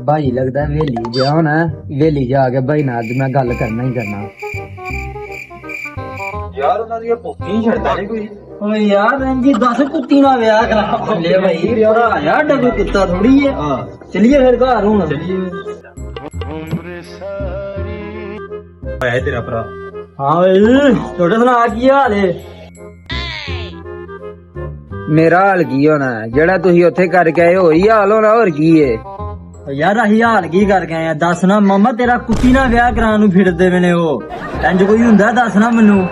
भाई लगदा वेली जा होना वेली जाके भाई नाल मैं गल करना ही करना यार ਉਹਨਾਂ ਦੀਆਂ ਭੁੱਖੀ ਛੱਡਦਾ ਨਹੀਂ ਕੋਈ ਓਏ ਯਾਰ ਰਣਜੀ 10 ਕੁੱਤੀ ਨਾਲ ਵਿਆਹ ਕਰਾ ਲੈ ਭਾਈ ਭਰਾ ਯਾਰ ਡੱਬੂ ਕੁੱਤਾ ਥੋੜੀ ਹੈ ਹਾਂ ਚਲਿਏ ਫਿਰ ਘਰ ਹੁਣ ਚਲਿਏ ਆਇਆ ਤੇਰਾ ਭਰਾ ਹਾਂ ਓਏ ਛੋਟੇ ਸੁਣਾ ਕੀ ਹਾਲ ਹੈ ਮੇਰਾ ਹਾਲ ਕੀ ਹੋਣਾ ਜਿਹੜਾ ਤੁਸੀਂ ਉੱਥੇ ਕਰਕੇ ਆਏ ਹੋਈ ਹਾਲ ਹੋਣਾ ਹੋਰ ਕੀ ਏ ਯਾਰ ਅਸੀਂ ਹਾਲ ਕੀ ਕਰਕੇ ਆਏ ਆ ਦੱਸ ਨਾ ਮਾਮਾ ਤੇਰਾ ਕੁੱਤੀ ਨਾਲ ਵਿਆਹ ਕਰਾਉਣ ਨੂੰ ਫਿਰਦੇ ਵੇ ਨੇ ਉਹ ਇੰਜ ਕੋਈ ਹੁੰਦਾ ਦੱਸ ਨਾ ਮੈਨੂੰ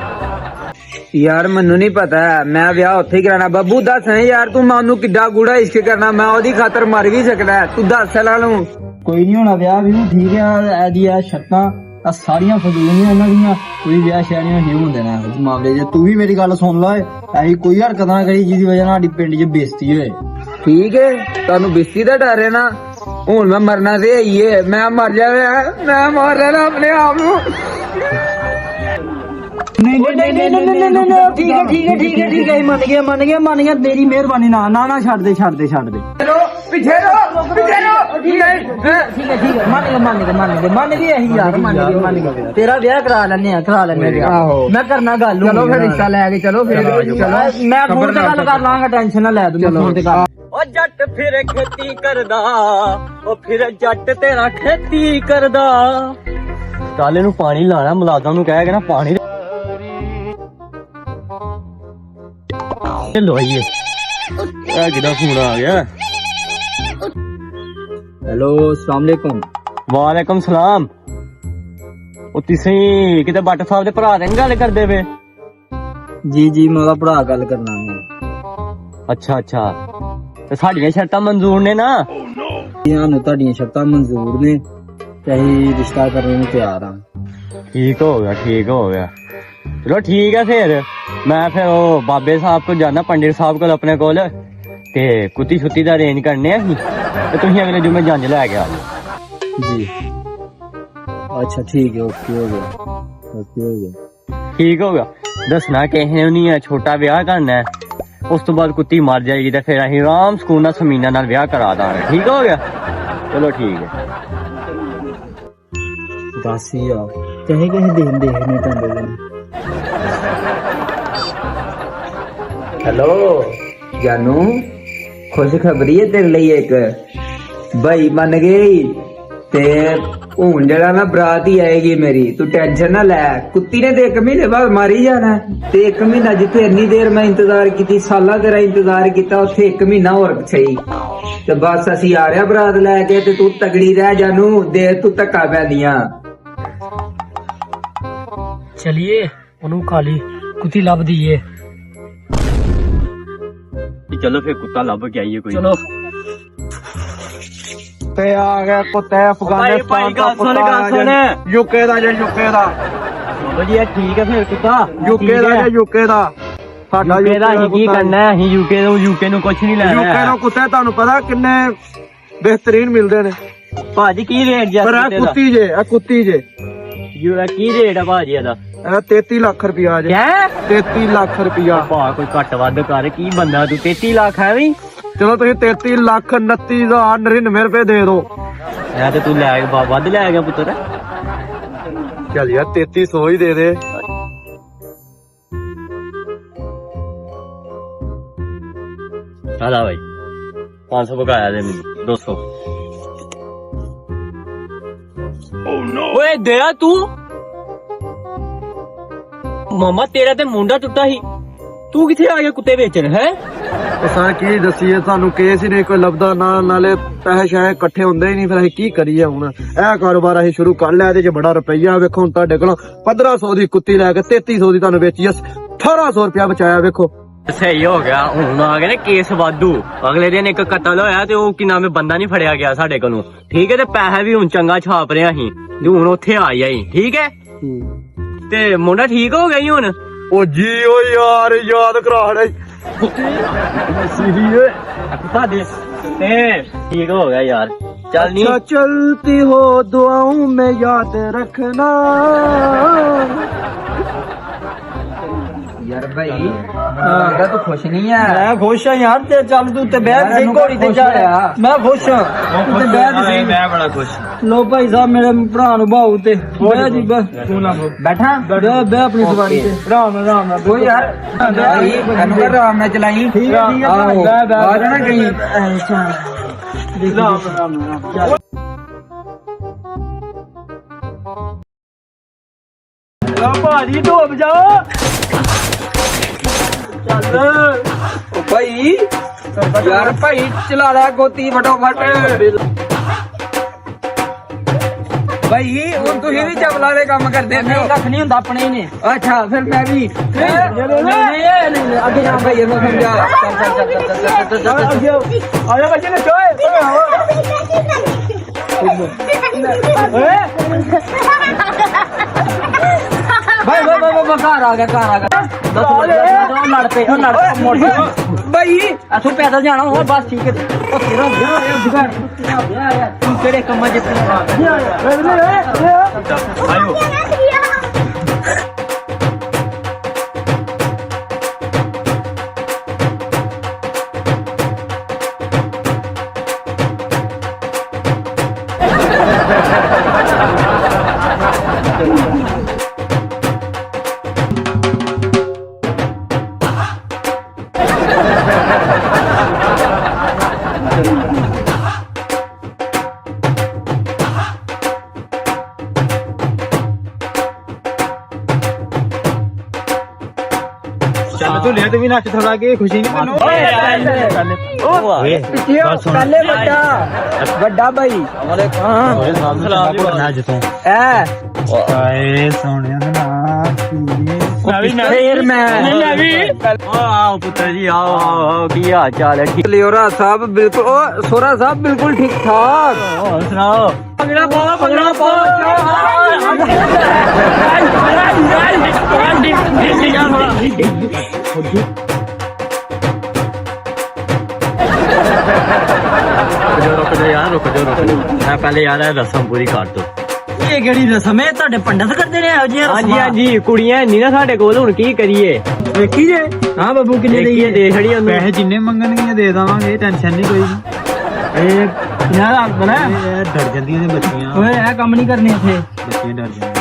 ਯਾਰ ਮੈਨੂੰ ਨਹੀਂ ਪਤਾ ਮੈਂ ਵਿਆਹ ਉੱਥੇ ਹੀ ਕਰਾਣਾ ਬੱਬੂ ਦੱਸ ਯਾਰ ਤੂੰ ਮੈਨੂੰ ਕਿੱਡਾ ਗੂੜਾ ਇਸ਼ਕ ਕਰਨਾ ਮੈਂ ਉਹਦੀ ਖਾਤਰ ਮਰ ਵੀ ਸਕਦਾ ਤੂੰ ਦੱਸ ਲੈ ਨੂੰ ਕੋਈ ਨਹੀਂ ਹੋਣਾ ਵਿਆਹ ਵੀ ਠੀਕ ਆ ਐਦੀ ਆ ਸ਼ਰਤਾਂ ਆ ਸਾਰੀਆਂ ਫਜ਼ੂਲ ਨਹੀਂ ਇਹਨਾਂ ਦੀਆਂ ਕੋਈ ਵਿਆਹ ਸ਼ਾਦੀਆਂ ਨਹੀਂ ਹੁੰਦੇ ਨਾ ਇਸ ਮਾਮਲੇ 'ਚ ਤੂੰ ਵੀ ਮੇਰੀ ਗੱਲ ਸੁਣ ਲੈ ਐਸੀ ਕੋਈ ਹਰਕਤ ਨਾ ਕਰੀ ਜਿਹਦੀ ਵਜ੍ਹਾ ਨਾਲ ਸਾਡੀ ਪਿੰਡ 'ਚ ਬੇਇੱਜ਼ਤੀ ਹੋਏ ਠੀਕ ਹੈ ਤੁਹਾਨੂੰ ਬੇਇੱਜ਼ਤੀ ਦਾ ਡਰ ਹੈ ਨਾ ਹੁਣ ਮੈਂ ਮਰਨਾ ਤੇ ਆਈਏ ਮੈਂ ਮਰ ਜਾਵਾਂ ਮੈਂ ਮਾਰ ਲੈਣਾ ਆਪਣੇ ਆਪ ਨੂੰ ਠੀਕ ਹੈ ਮੰਨ ਗਿਆ ਤੇਰੀ ਮਿਹਰਬਾਨੀ ਨਾ ਛੱਡ ਦੇ ਪਿੱਛੇ ਰੋ ਠੀਕ ਹੈ ਮੰਨ ਗਏ ਅਸੀਂ ਯਾਰ ਮੰਨ ਗਏ ਤੇਰਾ ਵਿਆਹ ਕਰਾ ਲੈਣੇ ਆ ਵਿਆਹ ਮੈਂ ਕਰਨਾ ਗੱਲ ਚਲੋ ਫਿਰ ਰਿਸ਼ਤਾ ਲੈ ਕੇ ਚਲੋ ਫਿਰ ਚਲੋ ਮੈਂ ਫੋਨ ਤੇ ਗੱਲ ਕਰ ਲਾਂਗਾ ਟੈਨਸ਼ਨ ਨਾ ਲੈ ਤੂੰ ਫੋਨ ਤੇ ਕਰ ਓ ਜੱਟ ਫਿਰ ਖੇਤੀ ਕਰਦਾ ਓ ਫਿਰ ਜੱਟ ਤੇਰਾ ਖੇਤੀ ਕਰਦਾ ਕਾਲੇ ਨੂੰ ਪਾਣੀ ਲਾਣਾ ਮੁਲਾਜ਼ਮ ਨੂੰ ਕਹਿ ਕੇ ਨਾ ਪਾਣੀ ਲੋ ਆਈਏ ਆ ਕਿਹਦਾ ਫੋਨ ਆ ਗਿਆ ਹੈਲੋ अस्सलाम वालेकुम वालेकुम सलाम ਉਹ ਤੁਸੀਂ ਕਿਤੇ ਬੱਟ ਸਾਹਿਬ ਦੇ ਭਰਾ ਦੇ ਗੱਲ ਕਰਦੇ ਵੇ ਜੀ ਮੈਂ ਉਹਦਾ ਭਰਾ ਗੱਲ ਕਰਨਾ ਹੈ ਅੱਛਾ ਤੇ ਸਾਡੀਆਂ ਸ਼ਰਤਾਂ ਮਨਜ਼ੂਰ ਨੇ ਨਾ ਸਾਨੂੰ ਤੁਹਾਡੀਆਂ ਸ਼ਰਤਾਂ ਮਨਜ਼ੂਰ ਨੇ ਤੇ ਅਸੀਂ ਰਿਸ਼ਤਾ ਕਰਨ ਨੂੰ ਤਿਆਰ ਹਾਂ ਠੀਕ ਹੋ ਗਿਆ ਚਲੋ ਠੀਕ ਹੈ ਫਿਰ ਮੈਂ ਫਿਰ ਉਹ ਬਾਬੇ ਸਾਹਿਬ ਕੋਲ ਜਾਣਾ ਪੰਡਿਤ ਸਾਹਿਬ ਕੋਲ ਆਪਣੇ ਕੋਲ ਤੇ ਕੁੱਤੀ ਛੁੱਤੀ ਦਾ ਅਰੇਂਜ ਕਰਨੇ ਆ ਤੇ ਤੁਸੀਂ ਅਗਲੇ ਜੁਮੇ ਜੰਜ ਲੈ ਕੇ ਆ ਜੀ ਅੱਛਾ ਠੀਕ ਹੈ ਓਕੇ ਹੋ ਗਿਆ ਠੀਕ ਹੋ ਗਿਆ ਦੱਸਣਾ ਕਿਸੇ ਨੂੰ ਨਹੀਂ ਛੋਟਾ ਵਿਆਹ ਕਰਨਾ ਹੈ ਉਸ ਤੋਂ ਬਾਅਦ ਕੁੱਤੀ ਮਰ ਜਾਏਗੀ ਤੇ ਫਿਰ ਅਸੀਂ ਆਰਾਮ ਸਕੂਨ ਨਾਲ ਸਮੀਨਾ ਨਾਲ ਵਿਆਹ ਕਰਾ ਦਾਂਗੇ ਠੀਕ ਹੋ ਗਿਆ ਚਲੋ ਠੀਕ ਹੈ ਦੱਸ ਯਾਰ ਕਹੇ ਦੇਣ ਦੇ ਨਹੀਂ ਤਾਂ ਹੈਲੋ ਜਾਨੂ ਖੁਸ਼ਖਬਰੀ ਹੈ ਤੇਰੇ ਲਈ ਇੱਕ ਭਾਈ ਮੰਨ ਗਈ ਤੇ ਹੁਣ ਜਿਹੜਾ ਨਾ ਬਰਾਤ ਹੀ ਆਏਗੀ ਮੇਰੀ ਤੂੰ ਟੈਨਸ਼ਨ ਨਾ ਲੈ ਕੁੱਤੀ ਨੇ ਤੇ 1 ਮਹੀਨੇ ਬਾਅਦ ਮਾਰੀ ਜਾਣਾ ਤੇ 1 ਮਹੀਨਾ ਜਿੱਥੇ ਇੰਨੀ ਦੇਰ ਮੈਂ ਇੰਤਜ਼ਾਰ ਕੀਤੀ ਸਾਲਾਂ ਤੇਰਾ ਇੰਤਜ਼ਾਰ ਕੀਤਾ ਉੱਥੇ 1 ਮਹੀਨਾ ਹੋਰ ਸਹੀ ਤੇ ਬਸ ਅਸੀਂ ਆ ਰਿਹਾ ਬਰਾਤ ਲੈ ਕੇ ਤੇ ਤੂੰ ਤਗੜੀ ਰਹਿ ਜਾਨੂ ਦੇ ਤੂੰ ਧੱਕਾ ਪੈਂਦੀਆਂ ਚਲਿਏ ਉਹਨੂੰ ਖਾਲੀ ਕੁੱਤੀ ਲੱਭਦੀ ਏ चलो फिर कुत्ता लभ के आइए कोई चलो ते आ गया कुत्ता अफगानिस्तान का कुत्ता यूके दा चलो जी ठीक है फिर कुत्ता यूके दा ਸਾਡਾ ਯੂਕੇ ਦਾ ਕੀ ਕਰਨਾ ਹੈ ਅਸੀਂ ਯੂਕੇ ਨੂੰ ਕੁਝ ਨਹੀਂ ਲੈਣਾ ਯੂਕੇ ਨੂੰ ਕੁੱਤੇ ਤੁਹਾਨੂੰ ਪਤਾ ਕਿੰਨੇ ਬਿਹਤਰੀਨ ਮਿਲਦੇ ਨੇ ਭਾਜੀ ਕੀ ਰੇਟ ਜੀ ਪਰ ਆ ਕੁੱਤੀ ਜੇ ਕੀ ਰੇਟ ਆ ਭਾਜੀ ਇਹਦਾ 33 ਲੱਖ ਰੁਪਿਆ ਜੇ 33 ਲੱਖ ਰੁਪਿਆ ਭਾ ਕੋਈ ਘੱਟ ਵੱਧ ਕਰ ਕੀ ਬੰਦਾ ਤੂੰ 33 ਲੱਖ ਹੈ ਵੀ ਚਲੋ ਤੁਸੀਂ 33 ਲੱਖ 29,099 ਰੁਪਏ ਦੇ ਦੋ ਐ ਤੇ ਤੂੰ ਲੈ ਵੱਧ ਲੈ ਗਿਆ ਪੁੱਤਰ ਚੱਲ ਯਾਰ 3300 ਹੀ ਦੇ ਦੇ ਆਦਾ ਭਾਈ 500 ਬਕਾਇਆ ਦੇ ਮੈਨੂੰ 200 ਓਏ ਦਿਆ ਤੂੰ ਮਾਮਾ ਤੇਰਾ ਤੇ ਮੁੰਡਾ ਟੁੱਟਾ ਸੀ ਤੂੰ ਕਿੱਥੇ ਆ ਗਿਆ ਕੁੱਤੇ ਵੇਚਣ ਹੈ ਅਸਾਂ ਕੀ ਦਸੀਏ ਸਾਨੂੰ ਕੇਸ ਹੀ ਨਹੀਂ ਕੋਈ ਲੱਭਦਾ ਨਾ ਨਾਲੇ ਪੈਸੇ ਸ਼ਾਇਦ ਇਕੱਠੇ ਹੁੰਦੇ ਹੀ ਨਹੀਂ ਫਿਰ ਅਸੀਂ ਕੀ ਕਰੀਏ ਹੁਣ ਇਹ ਕਾਰੋਬਾਰ ਅਸੀਂ ਸ਼ੁਰੂ ਕਰ ਲਿਆ ਇਹਦੇ 'ਚ ਬੜਾ ਰੁਪਈਆ ਵੇਖੋ ਹੁਣ ਤੁਹਾਡੇ ਕੋਲੋਂ 1500 ਦੀ ਕੁੱਤੀ ਲੈ ਕੇ 3300 ਦੀ ਤੁਹਾਨੂੰ ਵੇਚੀ 1800 ਰੁਪਇਆ ਬਚਾਇਆ ਵੇਖੋ ਸਹੀ ਹੋ ਗਿਆ ਹੁਣ ਆ ਗਏ ਨੇ ਕੇਸ ਵਾਧੂ ਅਗਲੇ ਦਿਨ ਇੱਕ ਕਤਲ ਹੋਇਆ ਤੇ ਉਹ ਕੀ ਨਾਮ ਬੰਦਾ ਨਹੀਂ ਫੜਿਆ ਗਿਆ ਸਾਡੇ ਕੋਲੋਂ ਠੀਕ ਹੈ ਤੇ ਪੈਸੇ ਵੀ ਹੁਣ ਚੰਗਾ ਛਾਪ ਰਿਹਾ ਸੀ ਹੁਣ ਉੱਥੇ ਆ ਜਾਈ ਠੀਕ ਹੈ ਤੇ ਮੁੰਡਾ ਠੀਕ ਹੋ ਗਿਆ ਹੀ ਹੁਣ ਉਹ ਜੀ ਓ ਯਾਰ ਯਾਦ ਕਰਾ ਲੈ ठीक हो गया यार चल नहीं चलती हो दुआओं में याद रखना यार ਯਾਰ ਭਾਈ ਲੱਗਦਾ ਤੂੰ ਖੁਸ਼ ਨਹੀਂ ਹੈ। ਮੈਂ ਖੁਸ਼ ਹਾਂ ਯਾਰ ਤੇ ਚੱਲ ਤੂੰ ਤੇ ਬਹਿ ਦੇ ਘੋੜੀ ਤੇ ਜਾ ਮੈਂ ਖੁਸ਼ ਹਾਂ ਤੂੰ ਤੇ ਬਹਿ ਮੈਂ ਬੜਾ ਖੁਸ਼ ਲੋ ਭਾਈ ਸਾਹਿਬ ਮੇਰੇ ਭਰਾ ਨੂੰ ਭਾਉ ਤੇ ਬਹਿ ਜੀ ਤੂੰ ਨਾ ਬੈਠਾ ਬਹਿ ਆਪਣੀ ਸਵਾਰੀ ਤੇ ਆਰਾਮ ਨਾਲ ਕੋਈ ਯਾਰ ਭਾਈ ਇਹਨੂੰ ਕਰ ਆਰਾਮ ਨਾਲ ਚਲਾਈ ਠੀਕ ਹੈ ਆਹੋ ਬਾਹਰ ਨਾ ਗਈ ਆਰਾਮ ਭਾਜੀ ਧੋਪ ਜਾਓ ਚੱਲ ਉਹ ਭਾਈ ਯਾਰ ਭਾਈ ਚਲਾ ਲੈ ਗੋਤੀ ਫਟੋਫਟ ਭਾਈ ਹੁਣ ਤੁਸੀਂ ਵੀ ਚਵਲਾ ਦੇ ਕੰਮ ਕਰਦੇ ਹੋ। ਕੱਖ ਨਹੀਂ ਹੁੰਦਾ ਆਪਣੇ ਹੀ ਨੇ ਅੱਛਾ ਫਿਰ ਮੈਂ ਵੀ ਅੱਗੇ ਜਾ ਭਾਈ ਇਹਨੂੰ ਸਮਝਾ ਆਇਆ ਬੱਚੇ ਨੇ ਭਾਈ ਘਰ ਆ ਗਿਆ ਲੜ ਪਏ ਮੋਟਰ ਭਾਈ ਅਸੂ ਪੈਦਲ ਜਾਣਾ ਹੋਰ ਬਸ ਠੀਕ ਹੈ ਉਹ ਤੇਰਾ ਵਿਆਹ ਆ ਤੂੰ ਕਿਹੜੇ ਕੰਮਾਂ 'ਚ ਆਇਓ ਚੱਲ ਤੂੰ ਲੈ ਤੇ ਵੀ ਨੱਚ ਥੋੜਾ ਕੇ ਖੁਸ਼ੀ ਨਹੀਂ ਤੈਨੂੰ ਪਹਿਲੇ ਵੱਡਾ ਭਾਈ ਨਾ ਜਿੱਤੋਂ ਐ ਆਏ ਸੋਹਣਿਆ ਨਾ ਫੇਰ ਮੈਂ ਆਓ ਪੁੱਤਰ ਜੀ ਆਓ ਕੀ ਹਾਲ ਚਾਲ ਹੈ ਠੀਕ ਲਿਓਰਾ ਸਾਹਿਬ ਬਿਲਕੁਲ ਉਹ ਸੋਰਾ ਸਾਹਿਬ ਬਿਲਕੁਲ ਠੀਕ ਠਾਕ ਹੋਰ ਸੁਣਾਓ ਪਗੜਾ ਪਾ ਰੁਕ ਜਾ ਮੈਂ ਪਹਿਲੇ ਯਾਰ ਇਹ ਰਸਮ ਪੂਰੀ ਕਰ ਦੋ ਇਹ ਕਿਹੜੀ ਰਸਮ ਹੈ ਤੁਹਾਡੇ ਪੰਡਤ ਕਰਦੇ ਨੇ ਇਹੋ ਜਿਹੀਆਂ ਰਸਮਾਂ ਹਾਂਜੀ ਕੁੜੀਆਂ ਨਹੀਂ ਨਾ ਸਾਡੇ ਕੋਲ ਹੁਣ ਕੀ ਕਰੀਏ ਵੇਖੀ ਜੇ ਹਾਂ ਬੱਬੂ ਕਿੰਨੇ ਦੇਈਏ ਦੇ ਛੜੀ ਉਹਨੂੰ ਪੈਸੇ ਜਿੰਨੇ ਮੰਗਣਗੇ ਦੇ ਦੇਵਾਂਗੇ ਟੈਨਸ਼ਨ ਨਹੀਂ ਕੋਈ ਇਹ ਯਾਰ ਬਣਾ ਇਹ ਡਰ ਜਾਂਦੀਆਂ ਨੇ ਬੱਚੀਆਂ ਓਏ ਇਹ ਕੰਮ ਨਹੀਂ ਕਰਨੇ ਇੱਥੇ ਬੱਚੀਆਂ ਡਰ ਜਾਂਦੀਆਂ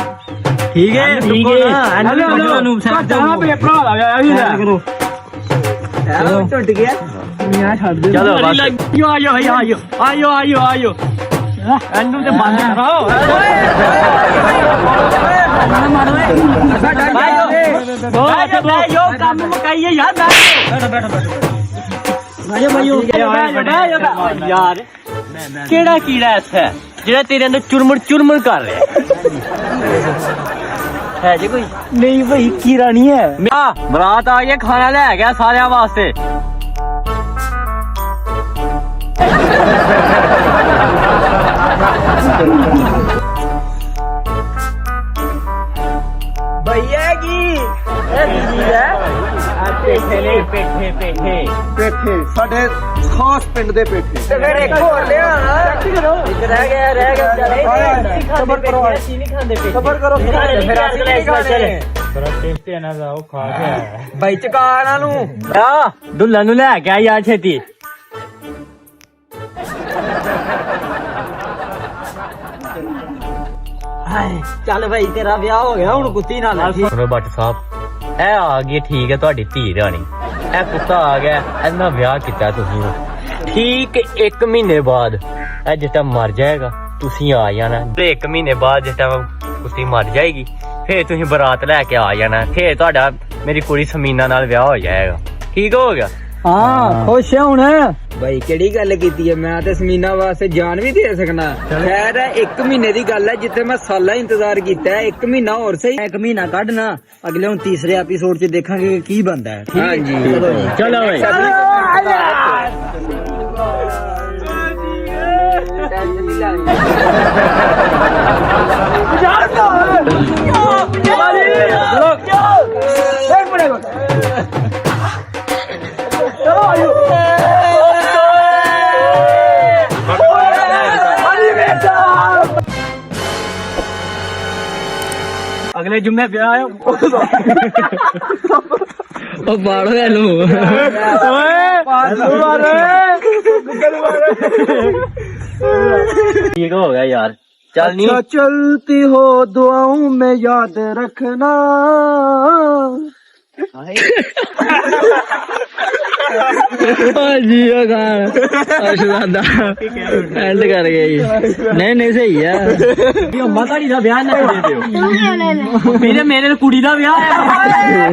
ਠੀਕ ਹੈ ਇਹਨੂੰ ਸਾਡਾ ਪੇਪਰ ਆ ਗਿਆ ਇਹ ਵੀ ਕਰੋ ਚਲੋ ਟੁੱਟ ਗਿਆ ਮੈਂ ਛੱਡ ਦੇ ਚਲੋ ਆਇਓ ਇਹਨੂੰ ਤੇ ਬੰਦ ਕਰਾਓ ਯੋ ਕੰਮ ਮੁਕਾਈਏ ਯਾਰ ਯਾਰ ਕਿਹੜਾ ਕੀੜਾ ਇੱਥੇ ਜਿਹੜਾ ਤੇਰੇ ਅੰਦਰ ਚੁਰਮੁਰ ਕਰ ਰਿਹਾ ਹੈ ਜੀ ਕੋਈ ਨਹੀਂ ਭਾਈ ਕੀੜਾ ਨਹੀਂ ਹੈ ਬਰਾਤ ਆ ਗਈ ਖਾਣਾ ਲੈ ਗਿਆ ਸਾਰਿਆਂ ਵਾਸਤੇ ਭਈਆ ਕੀ ਪੇਠੇ ਸਾਡੇ ਖਾਸ ਪਿੰਡ ਦੇ ਪੇਠੇ ਤੇ ਫਿਰ ਇੱਕ ਹੋਰ ਲਿਆ ਇੱਕ ਰਹਿ ਗਿਆ ਸਬਰ ਕਰੋ ਅਸੀਂ ਨਹੀਂ ਖਾਂਦੇ ਪੇਠੇ ਸਬਰ ਕਰੋ ਫਿਰ ਅਸੀਂ ਨਹੀਂ ਖਾਣੇ ਬੜਾ ਟੇਸਟੀ ਇਹਨਾਂ ਦਾ ਉਹ ਖਾ ਕੇ ਆਇਆ ਭਾਈ ਚਕਾ ਇਹਨਾਂ ਨੂੰ ਆ ਦੁੱਲਾ ਨੂੰ ਲੈ ਕੇ ਆ ਯਾਰ ਛੇਤੀ ਚੱਲ ਭਾਈ ਤੇਰਾ ਵਿਆਹ ਹੋ ਗਿਆ ਹੁਣ ਕੁੱਤੀ ਨਾਲ ਸੁਣੋ ਬੱਟ ਸਾਹਿਬ ਇਹ ਆ ਗਈ ਠੀਕ ਹੈ ਤੁਹਾਡੀ ਧੀ ਰਾਣੀ ਇਹ ਕੁੱਤਾ ਆ ਗਿਆ ਇਹਨਾਂ ਵਿਆਹ ਕੀਤਾ ਤੁਸੀਂ ਠੀਕ 1 ਮਹੀਨੇ ਬਾਅਦ ਇਹ ਜਿੱਦਾਂ ਮਰ ਜਾਏਗਾ ਤੁਸੀਂ ਆ ਜਾਣਾ ਤੇ 1 ਮਹੀਨੇ ਬਾਅਦ ਜਿੱਦਾਂ ਕੁੱਤੀ ਮਰ ਜਾਏਗੀ ਫੇਰ ਤੁਸੀਂ ਬਰਾਤ ਲੈ ਕੇ ਆ ਜਾਣਾ ਫੇਰ ਤੁਹਾਡਾ ਮੇਰੀ ਕੁੜੀ ਸਮੀਨਾ ਨਾਲ ਵਿਆਹ ਹੋ ਜਾਏਗਾ ਠੀਕ ਹੋ ਗਿਆ ਹਾਂ ਖੁਸ਼ ਹੈ ਹੁਣ ਭਾਈ ਕਿਹੜੀ ਗੱਲ ਕੀਤੀ ਹੈ ਮੈਂ ਤੇ ਸਮੀਨਾ ਵਾਸਤੇ ਜਾਨ ਵੀ ਦੇ ਸਕਣਾ ਖੈਰ 1 ਮਹੀਨੇ ਦੀ ਗੱਲ ਹੈ ਜਿੱਥੇ ਮੈਂ ਸਾਲਾਂ ਇੰਤਜ਼ਾਰ ਕੀਤਾ ਹੈ 1 ਮਹੀਨਾ ਹੋਰ ਸਹੀ 1 ਮਹੀਨਾ ਕੱਢਣਾ ਅਗਲੇ ਹੁਣ ਤੀਸਰੇ ਐਪੀਸੋਡ 'ਚ ਦੇਖਾਂਗੇ ਕਿ ਕੀ ਬਣਦਾ ਹੈ ਹਾਂਜੀ ਚਲੋ ਬਈ ਅਗਲੇ ਜੁਮੇ ਵਿਆਹ ਆ ਉਹ ਬਾੜੋ ਇਹਨੂੰ ਠੀਕ ਹੋ ਗਿਆ ਯਾਰ ਚੱਲ ਨਹੀਂ चलती हो दुआओं में याद रखना ਜੀ ਉਹ ਗਾਣ ਅਸ਼ਦਾਦਾ ਐਂਡ ਕਰ ਗਿਆ ਜੀ ਨਹੀਂ ਸਹੀ ਆ ਅੰਮਾ ਧਾੜੀ ਦਾ ਵਿਆਹ ਨਾ ਕਰੇ ਦਿਓ ਮੇਰੇ ਕੁੜੀ ਦਾ ਵਿਆਹ ਆ